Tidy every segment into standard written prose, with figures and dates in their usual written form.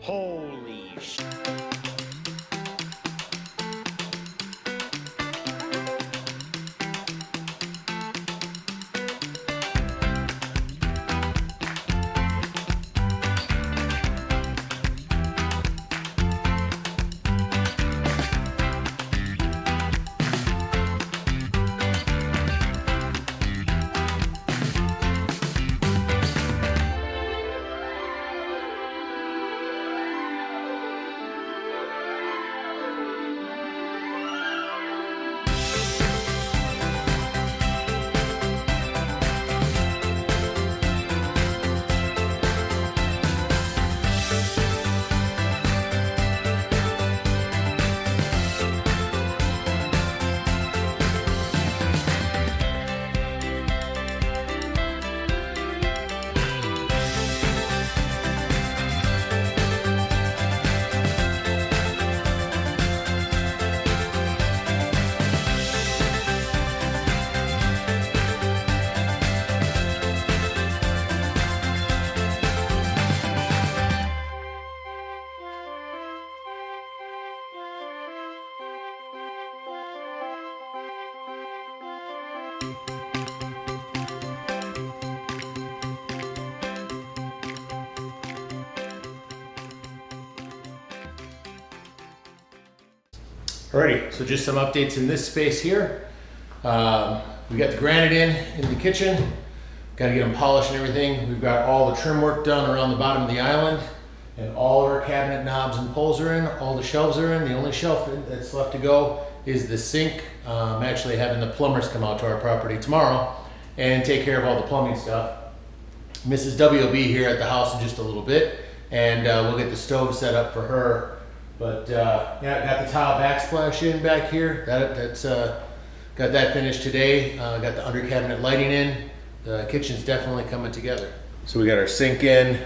Holy shit. Alrighty, so just some updates in this space here. We got the granite in the kitchen. Got to get them polished and everything. We've got all the trim work done around the bottom of the island, and all of our cabinet knobs and pulls are in. All the shelves are in. The only shelf that's left to go is the sink. I'm actually having the plumbers come out to our property tomorrow and take care of all the plumbing stuff. Mrs. W will be here at the house in just a little bit, and we'll get the stove set up for her. But yeah, got the tile backsplash in back here. That's got that finished today. Got the under cabinet lighting in. The kitchen's definitely coming together. So we got our sink in.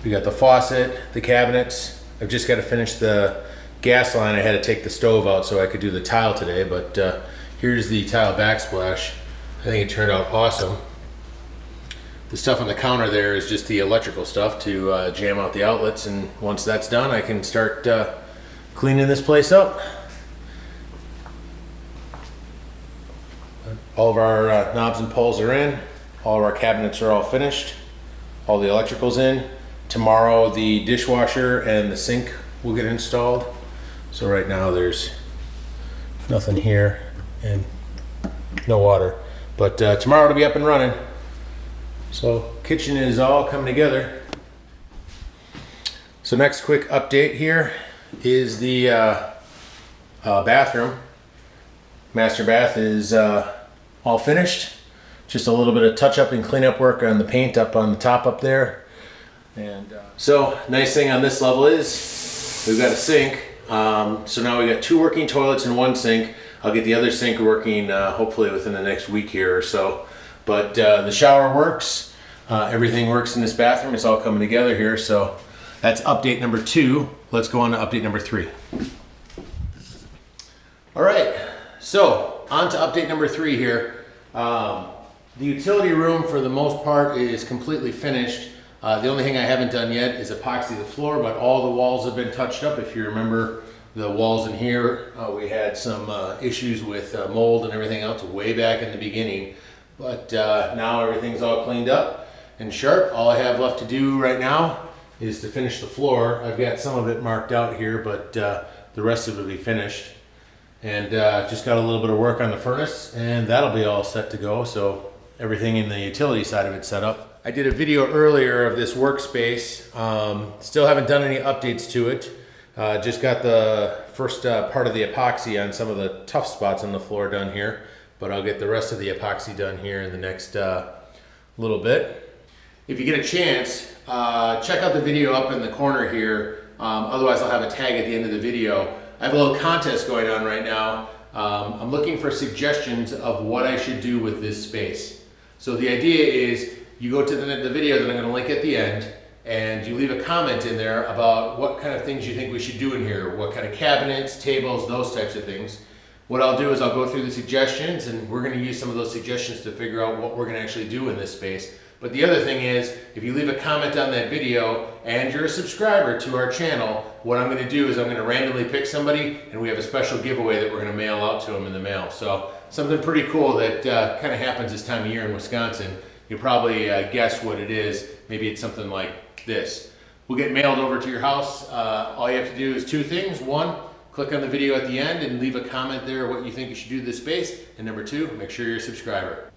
We got the faucet, the cabinets. I've just got to finish the gas line. I had to take the stove out so I could do the tile today. But here's the tile backsplash. I think it turned out awesome. The stuff on the counter there is just the electrical stuff to jam out the outlets, and once that's done I can start cleaning this place up. All of our knobs and pulls are in, all of our cabinets are all finished, all the electrical's in. Tomorrow the dishwasher and the sink will get installed. So right now there's nothing here and no water, but tomorrow it'll be up and running. So kitchen is all coming together. So next quick update here is the bathroom. Master bath is all finished. Just a little bit of touch up and clean up work on the paint up on the top up there. And so nice thing on this level is we've got a sink. So now we got 2 working toilets and 1 sink. I'll get the other sink working hopefully within the next week here or so. But the shower works, everything works in this bathroom. It's all coming together here. So that's update number 2. Let's go on to update number 3. All right, so on to update number 3 here. The utility room for the most part is completely finished. The only thing I haven't done yet is epoxy the floor, but all the walls have been touched up. If you remember the walls in here, we had some issues with mold and everything else way back in the beginning. But now everything's all cleaned up and sharp. All I have left to do right now is to finish the floor. I've got some of it marked out here, but the rest of it will be finished. And just got a little bit of work on the furnace, and that'll be all set to go. So everything in the utility side of it set up. I did a video earlier of this workspace. Still haven't done any updates to it. Just got the first part of the epoxy on some of the tough spots on the floor done here. But I'll get the rest of the epoxy done here in the next little bit. If you get a chance, check out the video up in the corner here. Otherwise I'll have a tag at the end of the video. I have a little contest going on right now. I'm looking for suggestions of what I should do with this space. So the idea is you go to the video that I'm going to link at the end, and you leave a comment in there about what kind of things you think we should do in here, what kind of cabinets, tables, those types of things. What I'll do is I'll go through the suggestions, and we're going to use some of those suggestions to figure out what we're going to actually do in this space. But the other thing is, if you leave a comment on that video and you're a subscriber to our channel, what I'm going to do is I'm going to randomly pick somebody, and we have a special giveaway that we're going to mail out to them in the mail. So something pretty cool that kind of happens this time of year in Wisconsin. You'll probably guess what it is. Maybe it's something like this. We'll get mailed over to your house. All you have to do is two things. One, click on the video at the end and leave a comment there what you think you should do to this space. And number two, make sure you're a subscriber.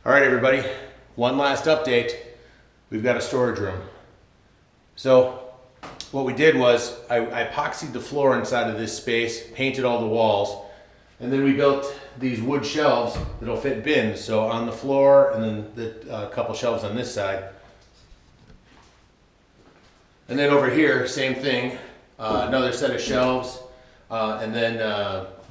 All right, everybody, one last update. We've got a storage room. So what we did was I epoxied the floor inside of this space, painted all the walls, and then we built these wood shelves that'll fit bins. So on the floor, and then a couple shelves on this side. And then over here, same thing, another set of shelves. And then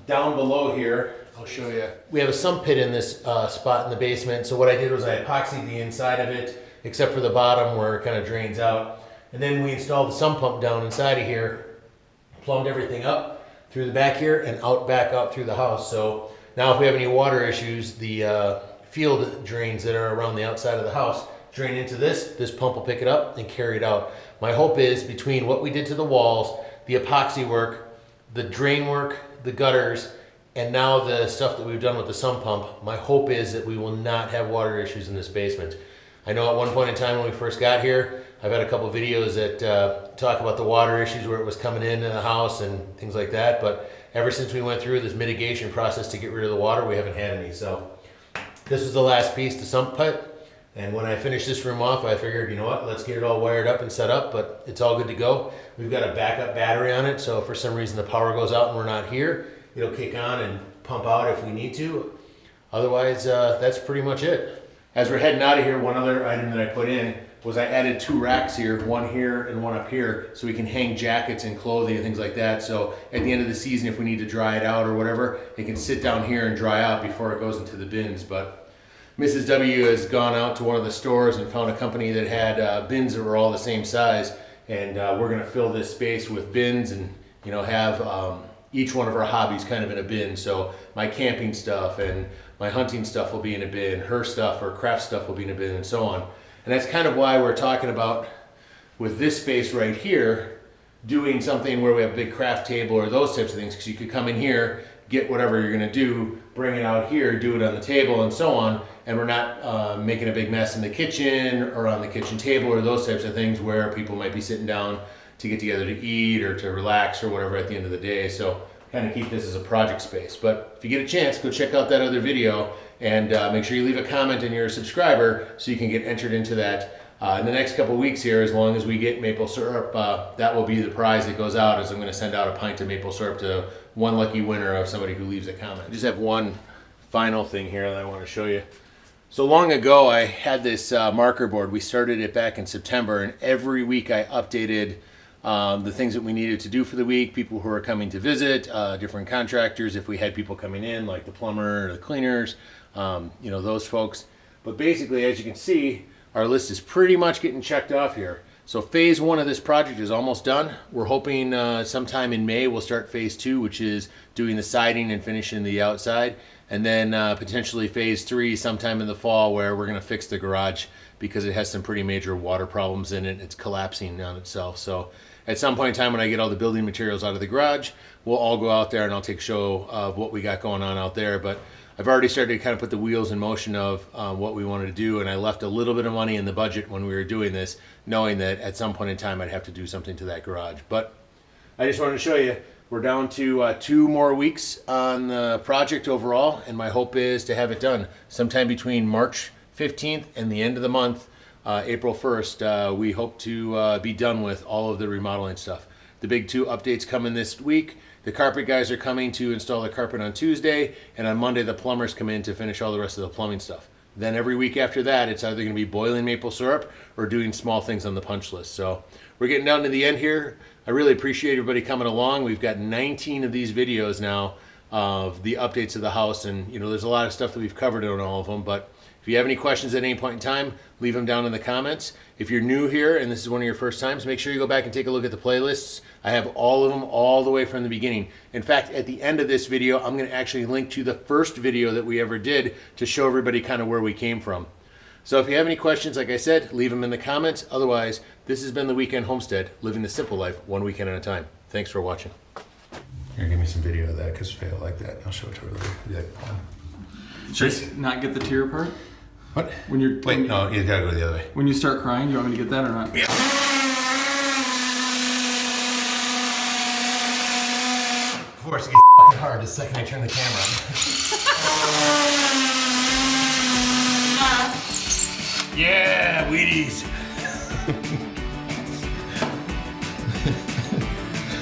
down below here, I'll show you. We have a sump pit in this spot in the basement. So what I did was I epoxied the inside of it, except for the bottom where it kind of drains out. And then we installed the sump pump down inside of here, plumbed everything up through the back here and back out through the house. So now if we have any water issues, the field drains that are around the outside of the house drain into this pump will pick it up and carry it out. My hope is between what we did to the walls, the epoxy work, the drain work, the gutters, and now the stuff that we've done with the sump pump, my hope is that we will not have water issues in this basement. I know at one point in time when we first got here, I've had a couple of videos that talk about the water issues where it was coming into the house and things like that, but ever since we went through this mitigation process to get rid of the water, we haven't had any. So this is the last piece, the sump pit, and when I finish this room off, I figured, you know what, let's get it all wired up and set up, but it's all good to go. We've got a backup battery on it, so if for some reason the power goes out and we're not here, it'll kick on and pump out if we need to. Otherwise, that's pretty much it. As we're heading out of here, one other item that I put in was I added 2 racks here, one here and one up here, so we can hang jackets and clothing and things like that. So at the end of the season, if we need to dry it out or whatever, it can sit down here and dry out before it goes into the bins. But Mrs. W has gone out to one of the stores and found a company that had bins that were all the same size, and we're gonna fill this space with bins and have each one of our hobbies kind of in a bin. So my camping stuff and my hunting stuff will be in a bin, her stuff or craft stuff will be in a bin, and so on. And that's kind of why we're talking about, with this space right here, doing something where we have a big craft table or those types of things, because you could come in here, get whatever you're gonna do, bring it out here, do it on the table and so on, and we're not making a big mess in the kitchen or on the kitchen table or those types of things where people might be sitting down to get together to eat or to relax or whatever at the end of the day. So kind of keep this as a project space. But if you get a chance, go check out that other video and make sure you leave a comment and you're a subscriber so you can get entered into that. In the next couple of weeks here, as long as we get maple syrup, that will be the prize that goes out, is I'm going to send out a pint of maple syrup to one lucky winner of somebody who leaves a comment. I just have one final thing here that I want to show you. So long ago, I had this marker board. We started it back in September, and every week I updated the things that we needed to do for the week, people who are coming to visit, different contractors, if we had people coming in, like the plumber or the cleaners, those folks. But basically, as you can see, our list is pretty much getting checked off here. So phase 1 of this project is almost done. We're hoping sometime in May we'll start phase 2, which is doing the siding and finishing the outside. And then potentially phase 3 sometime in the fall, where we're going to fix the garage because it has some pretty major water problems in it. It's collapsing on itself. So at some point in time when I get all the building materials out of the garage, we'll all go out there and I'll take a show of what we got going on out there. But I've already started to kind of put the wheels in motion of what we wanted to do, and I left a little bit of money in the budget when we were doing this, knowing that at some point in time I'd have to do something to that garage. But I just wanted to show you, we're down to 2 more weeks on the project overall, and my hope is to have it done sometime between March 15th and the end of the month, April 1st. We hope to be done with all of the remodeling stuff. The big 2 updates coming this week. The carpet guys are coming to install the carpet on Tuesday, and on Monday the plumbers come in to finish all the rest of the plumbing stuff. Then every week after that, it's either going to be boiling maple syrup or doing small things on the punch list. So we're getting down to the end here. I really appreciate everybody coming along. We've got 19 of these videos now of the updates of the house, and there's a lot of stuff that we've covered on all of them, but If you have any questions at any point in time, leave them down in the comments. If you're new here and this is one of your first times, make sure you go back and take a look at the playlists. I have all of them all the way from the beginning. In fact, at the end of this video, I'm going to actually link to the first video that we ever did to show everybody kind of where we came from. So if you have any questions, like I said, leave them in the comments. Otherwise, this has been the Weekend Homestead, living the simple life, one weekend at a time. Thanks for watching. Here, give me some video of that, because Faye will like that. I'll show it to her later. Should I not get the tear part? What? When you're Wait, no, you gotta go the other way. When you start crying, you want me to get that or not? Yeah. Of course, it gets fucking hard the second I turn the camera on. Yeah, Wheaties.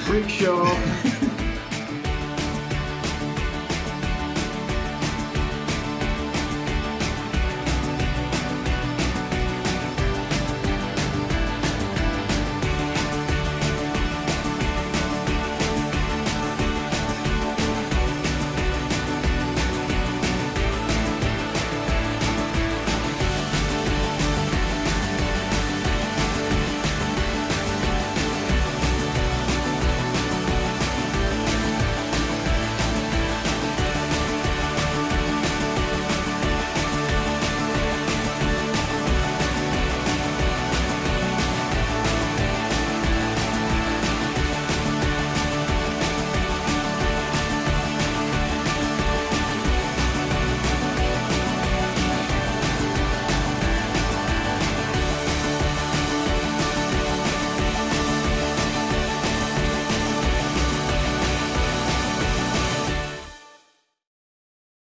Freak show.